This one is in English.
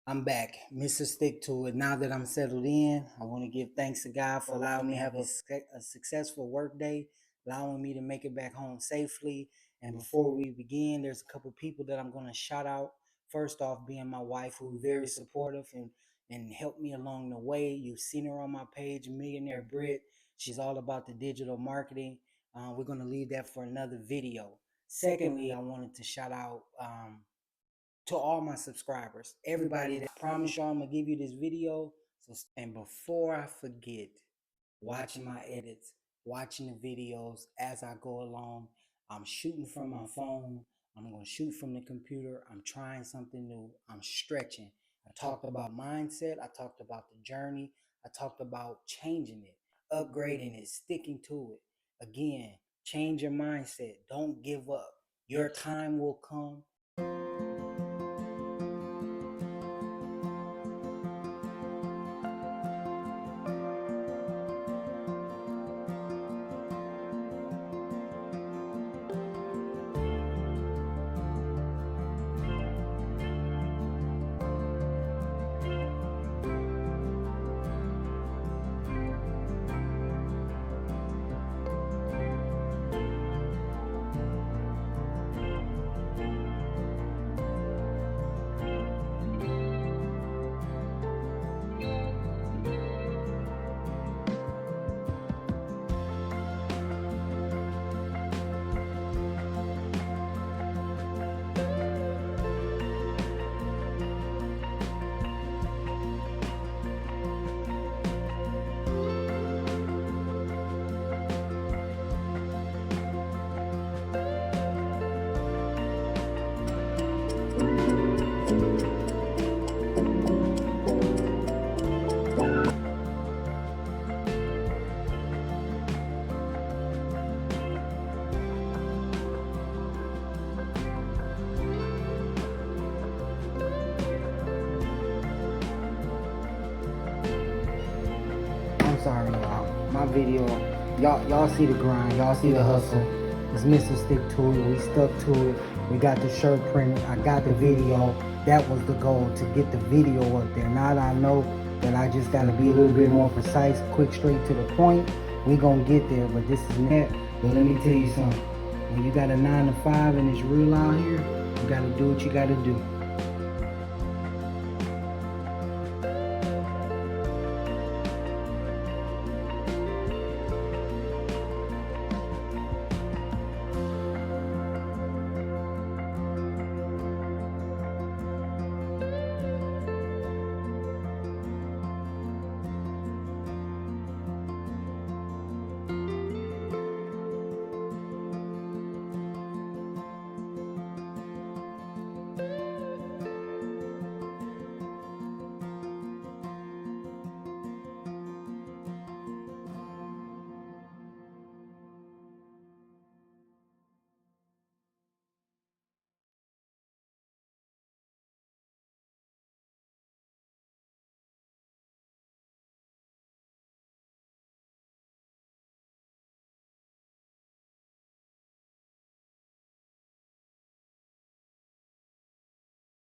I'm back, Mr. Stick to it. Now that I'm settled in, I want to give thanks to God for allowing me to have a successful work day, allowing me to make it back home safely. And before we begin, there's a couple people that I'm going to shout out. First off, being my wife, who's very supportive and helped me along the way. You've seen her on my page, Millionaire Brit. She's all about the digital marketing. We're going to leave that for another video. Secondly, I wanted to shout out to all my subscribers, everybody. That I promise y'all I'm gonna give you this video. And before I forget, watching my edits, watching the videos as I go along. I'm shooting from my phone. I'm gonna shoot from the computer. I'm trying something new. I'm stretching. I talked about mindset. I talked about the journey. I talked about changing it, upgrading it, sticking to it. Again, change your mindset. Don't give up. Your time will come. I'm sorry, y'all. My video, y'all see the grind, y'all see the hustle. It's Mr. Stick to it. We stuck to it. We got the shirt printed. I got the video. That was the goal, to get the video up there. Now that I know that I just got to be a little bit more precise, quick, straight to the point, we gonna get there. But this is net. But let me tell you something. When you got a 9 to 5 and it's real out here, you got to do what you got to do.